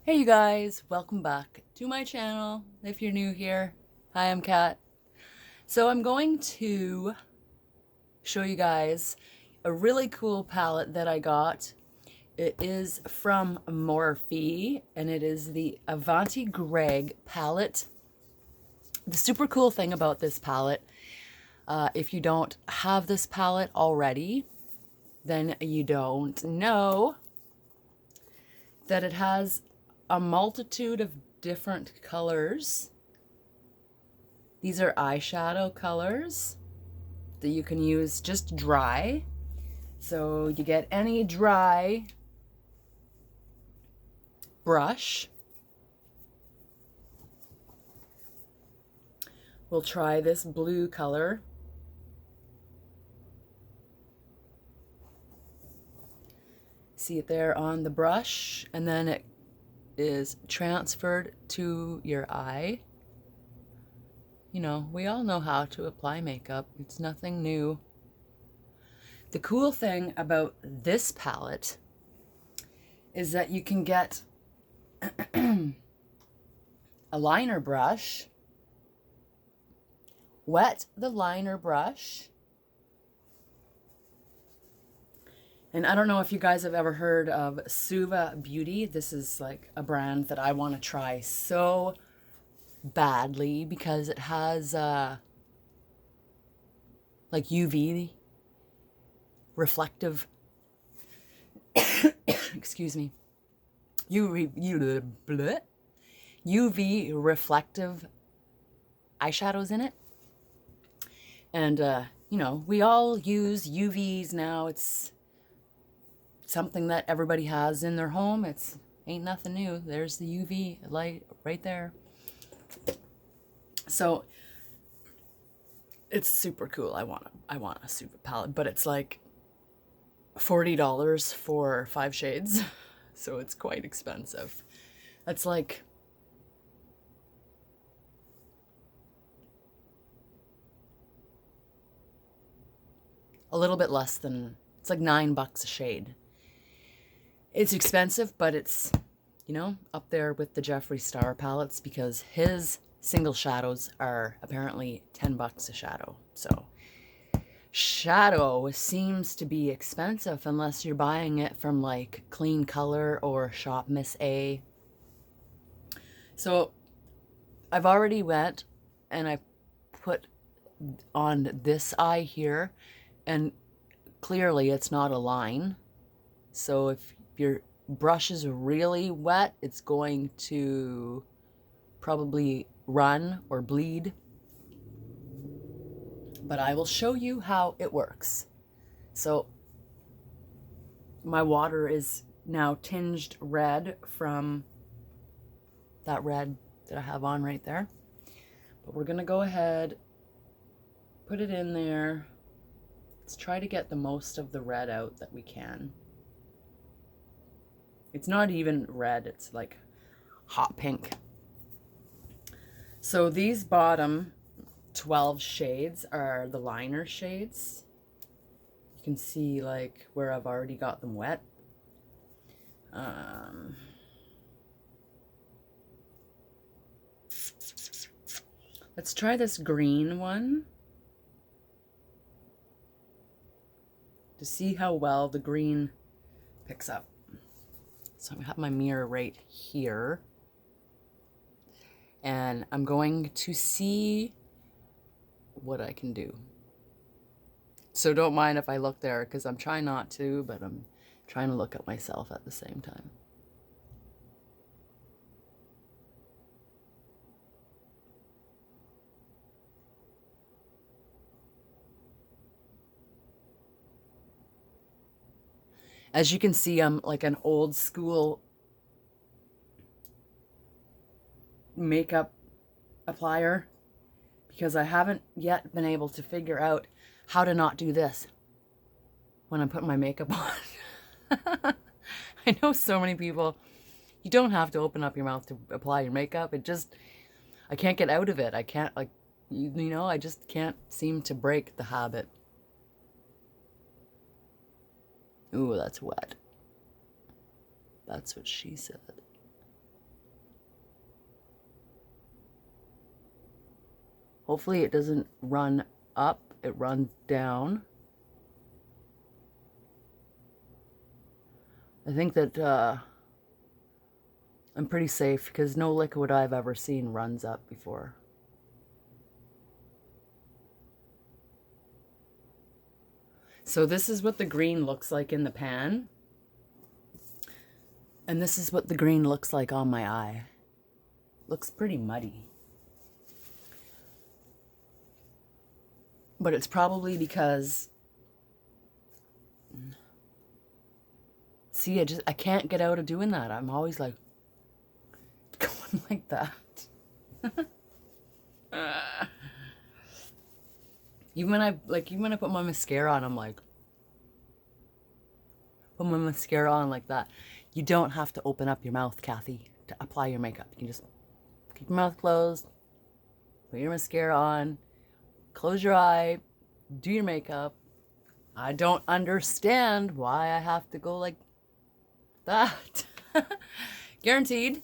Hey you guys, welcome back to my channel. If you're new here, hi, I'm Kat. So I'm going to show you guys a really cool palette that I got. It is from Morphe and it is the Avani Gregg palette. The super cool thing about this palette, if you don't have this palette already, then you don't know that it has a multitude of different colors. These are eyeshadow colors that you can use just dry. So you get any dry brush. We'll try this blue color. See it there on the brush, and then it is transferred to your eye. You know, we all know how to apply makeup. It's nothing new. The cool thing about this palette is that you can get a liner brush, wet the liner brush, and I don't know if you guys have ever heard of Suva Beauty. This is like a brand that I want to try so badly because it has like UV reflective excuse me, UV reflective eyeshadows in it. And you know, we all use UVs now. It's something that everybody has in their home. It's ain't nothing new. There's the UV light right there. So it's super cool. I want a super palette, but it's like $40 for 5 shades. So it's quite expensive. That's like a little bit less than, it's like $9 a shade. It's expensive, but it's, you know, up there with the Jeffree Star palettes because his single shadows are apparently $10 a shadow. So shadow seems to be expensive unless you're buying it from like Clean Color or Shop Miss A. So I've already went and I put on this eye here, and clearly it's not a line. So if your brush is really wet, it's going to probably run or bleed. But I will show you how it works. So my water is now tinged red from that red that I have on right there. But we're gonna go ahead, put it in there. Let's try to get the most of the red out that we can. It's not even red, it's like hot pink. So these bottom 12 shades are the liner shades. You can see like where I've already got them wet. Let's try this green one to see how well the green picks up. So I have my mirror right here, and I'm going to see what I can do. So don't mind if I look there because I'm trying not to, but I'm trying to look at myself at the same time. As you can see, I'm like an old school makeup applier because I haven't yet been able to figure out how to not do this when I'm putting my makeup on. I know so many people, you don't have to open up your mouth to apply your makeup. It just, I can't get out of it. I can't, like, you know, I just can't seem to break the habit. Ooh, that's wet. That's what she said. Hopefully it doesn't run up, it runs down. I think that I'm pretty safe because no liquid I've ever seen runs up before. So this is what the green looks like in the pan. And this is what the green looks like on my eye. Looks pretty muddy. But it's probably because, see, I can't get out of doing that. I'm always like going like that. Even when I put my mascara on, I'm like, put my mascara on like that. You don't have to open up your mouth, Kathy, to apply your makeup. You can just keep your mouth closed, put your mascara on, close your eye, do your makeup. I don't understand why I have to go like that. Guaranteed,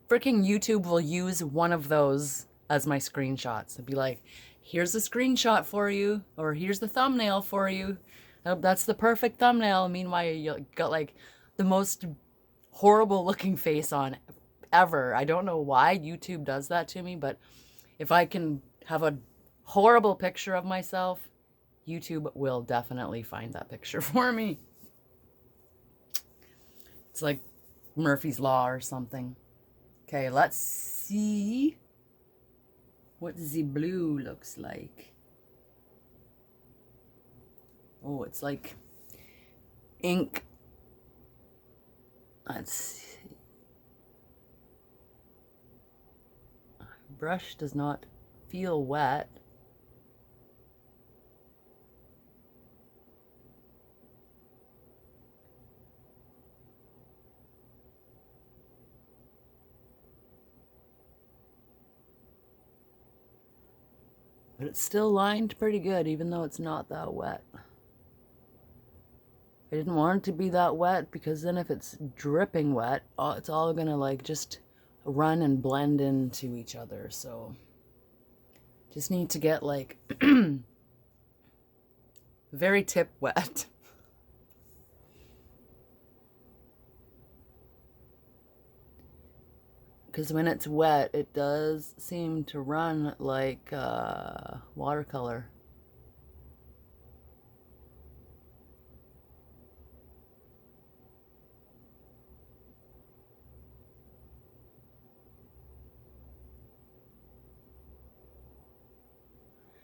freaking YouTube will use one of those as my screenshots. It'll be like, here's a screenshot for you, or here's the thumbnail for you. That's the perfect thumbnail. Meanwhile, you got like the most horrible looking face on ever. I don't know why YouTube does that to me, but if I can have a horrible picture of myself, YouTube will definitely find that picture for me. It's like Murphy's Law or something. Okay, let's see what the blue looks like. Oh, it's like ink. Let's see. My brush does not feel wet. But it's still lined pretty good, even though it's not that wet. I didn't want it to be that wet because then if it's dripping wet, it's all gonna like just run and blend into each other. So just need to get like very tip wet. Because when it's wet, it does seem to run like watercolor.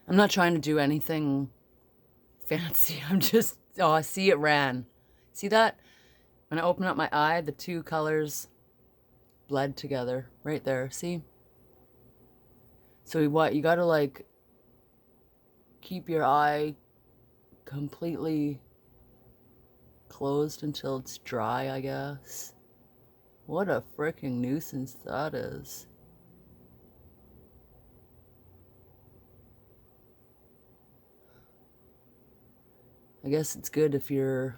I'm not trying to do anything fancy. I'm just, oh, I see it ran. See that? When I open up my eye, the two colors bled together right there. See? So what? You gotta like keep your eye completely closed until it's dry, I guess. What a freaking nuisance that is. I guess it's good if you're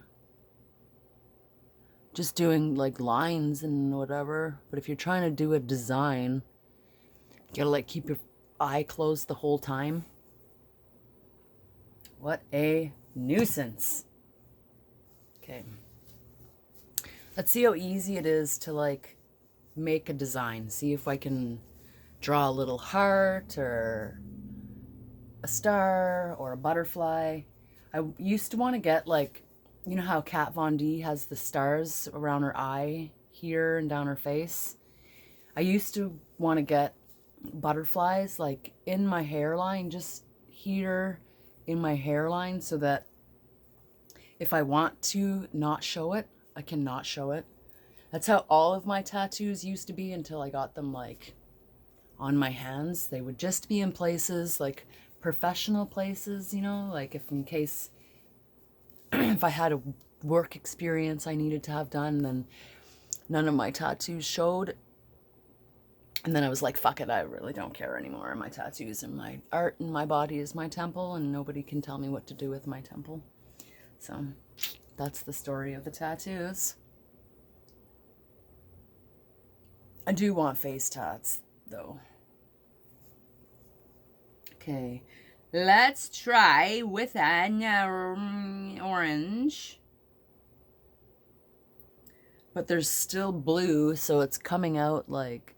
just doing like lines and whatever, but if you're trying to do a design, you gotta like keep your eye closed the whole time. What a nuisance. Okay. Let's see how easy it is to like make a design. See if I can draw a little heart or a star or a butterfly. I used to want to get like, you know how Kat Von D has the stars around her eye here and down her face? I used to want to get butterflies like in my hairline, just here in my hairline, so that if I want to not show it, I can not show it. That's how all of my tattoos used to be until I got them like on my hands. They would just be in places like professional places, you know, like if in case if I had a work experience I needed to have done, then none of my tattoos showed. And then I was like, fuck it, I really don't care anymore. My tattoos and my art and my body is my temple, and nobody can tell me what to do with my temple. So that's the story of the tattoos. I do want face tats, though. Okay, let's try with an orange. But there's still blue, so it's coming out like...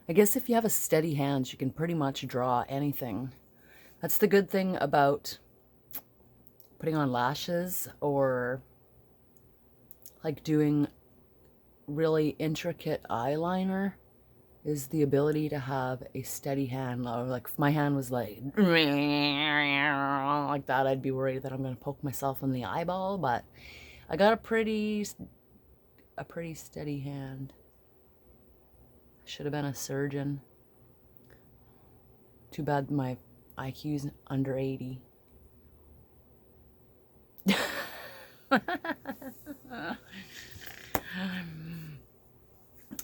I guess if you have a steady hand, you can pretty much draw anything. That's the good thing about putting on lashes or like doing really intricate eyeliner, is the ability to have a steady hand. Like if my hand was like that, I'd be worried that I'm going to poke myself in the eyeball, but I got a pretty steady hand. Should have been a surgeon. Too bad my IQ's under 80.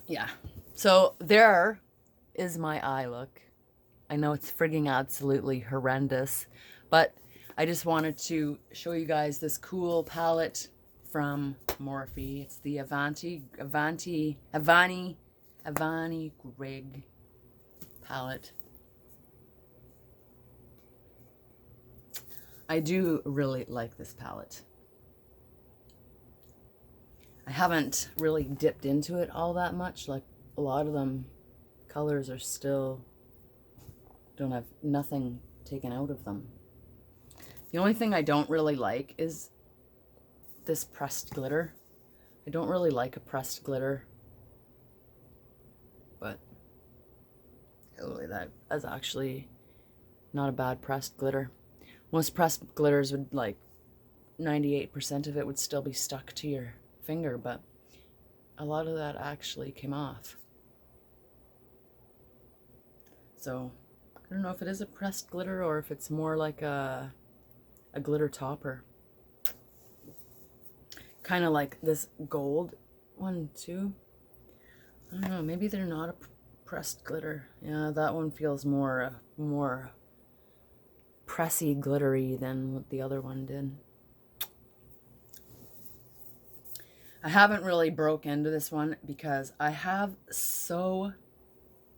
Yeah. So there is my eye look. I know it's frigging absolutely horrendous, but I just wanted to show you guys this cool palette from Morphe. It's the Avani Gregg palette. I do really like this palette. I haven't really dipped into it all that much. Like a lot of them, colors are still, don't have nothing taken out of them. The only thing I don't really like is this pressed glitter. I don't really like a pressed glitter. But oh, that is actually not a bad pressed glitter. Most pressed glitters would, like 98% of it would still be stuck to your finger, but a lot of that actually came off. So I don't know if it is a pressed glitter or if it's more like a glitter topper. Kind of like this gold one too. I don't know, maybe they're not a pressed glitter. Yeah, that one feels more pressy, glittery than what the other one did. I haven't really broke into this one because I have so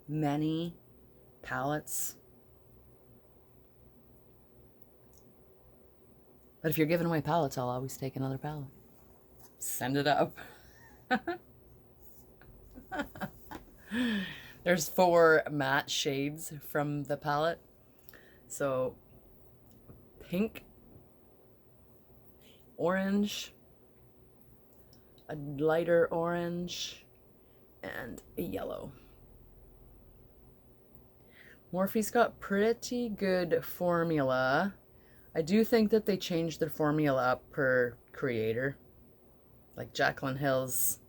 many palettes. But if you're giving away palettes, I'll always take another palette. Send it up. There's 4 matte shades from the palette. So pink, orange, a lighter orange, and a yellow. Morphe's got pretty good formula. I do think that they changed their formula up per creator. Like Jaclyn Hill's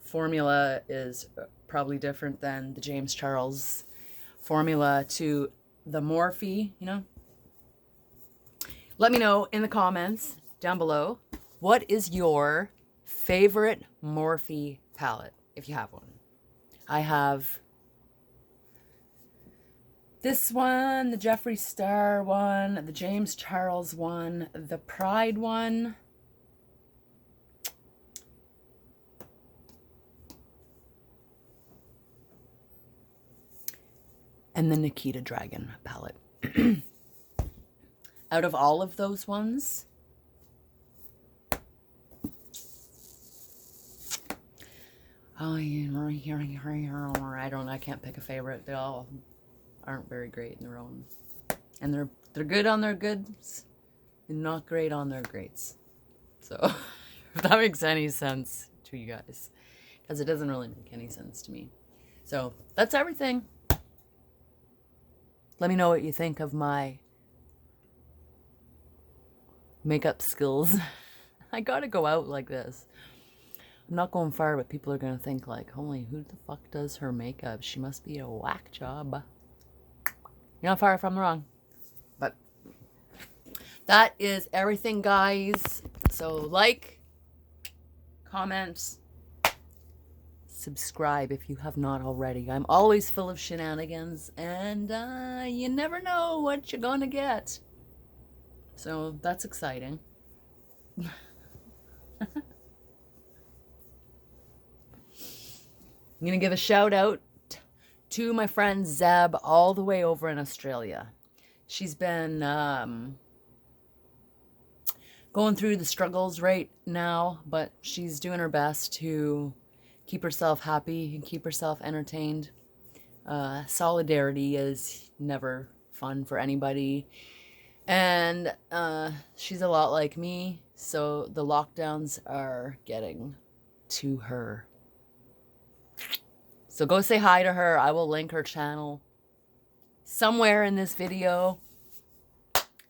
formula is probably different than the James Charles formula to the Morphe, you know? Let me know in the comments down below, what is your favorite Morphe palette, if you have one? I have this one, the Jeffree Star one, the James Charles one, the Pride one, and the Nikita Dragon palette. Out of all of those ones, I can't pick a favorite. They all aren't very great in their own. And they're good on their goods and not great on their greats. So, if that makes any sense to you guys. Because it doesn't really make any sense to me. So, that's everything. Let me know what you think of my makeup skills. I gotta go out like this. I'm not going far, but people are gonna think like, holy, who the fuck does her makeup? She must be a whack job. You're not far from wrong. But that is everything, guys. So like, comment, subscribe if you have not already. I'm always full of shenanigans, and you never know what you're gonna get. So that's exciting. I'm going to give a shout out to my friend Zeb all the way over in Australia. She's been going through the struggles right now, but she's doing her best to keep herself happy and keep herself entertained. Solidarity is never fun for anybody. And she's a lot like me, so the lockdowns are getting to her. So go say hi to her. I will link her channel somewhere in this video.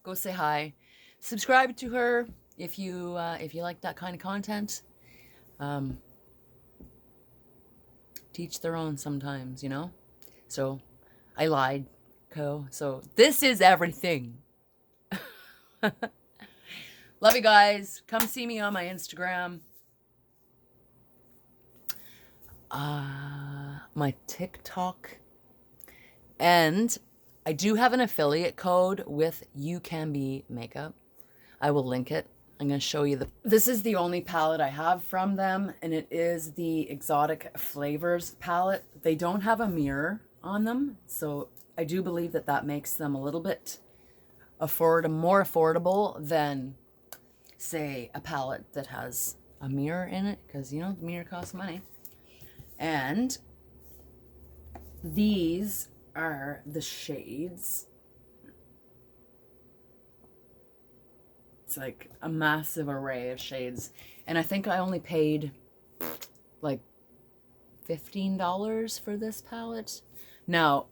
Go say hi. Subscribe to her if you like that kind of content. Teach their own sometimes, you know? So I lied, so this is everything. Love you guys. Come see me on my Instagram. My TikTok. And I do have an affiliate code with You Can Be Makeup. I will link it. I'm going to show you this is the only palette I have from them, and it is the Exotic Flavors palette. They don't have a mirror on them, so I do believe that that makes them a little bit more affordable than, say, a palette that has a mirror in it, because, you know, the mirror costs money. And these are the shades. It's like a massive array of shades. And I think I only paid like $15 for this palette. Now,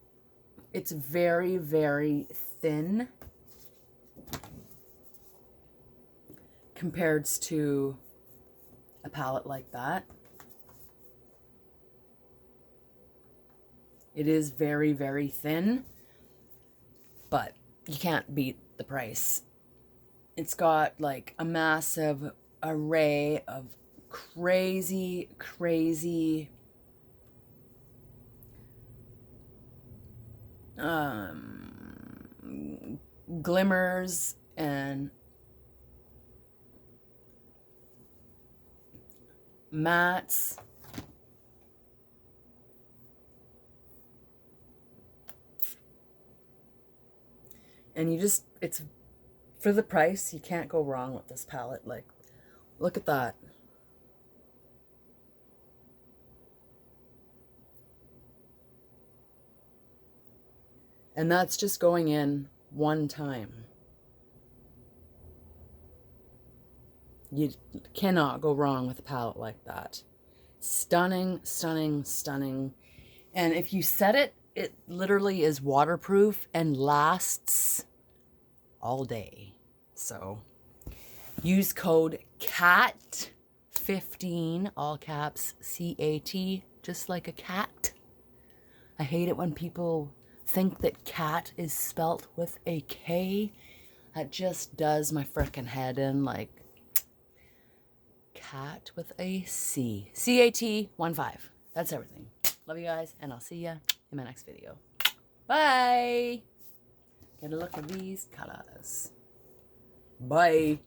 it's very, very thin compared to a palette like that. It is very, very thin, but you can't beat the price. It's got like a massive array of crazy, crazy glimmers and mattes. And you just, it's, for the price, you can't go wrong with this palette. Like, look at that. And that's just going in one time. You cannot go wrong with a palette like that. Stunning, stunning, stunning. And if you set it, it literally is waterproof and lasts all day. So use code CAT15, all caps, C-A-T, just like a cat. I hate it when people think that cat is spelt with a K. That just does my frickin' head in. Like, cat with a C. C-A-T-1-5. That's everything. Love you guys, and I'll see ya in my next video. Bye! Get a look at these colors. Bye!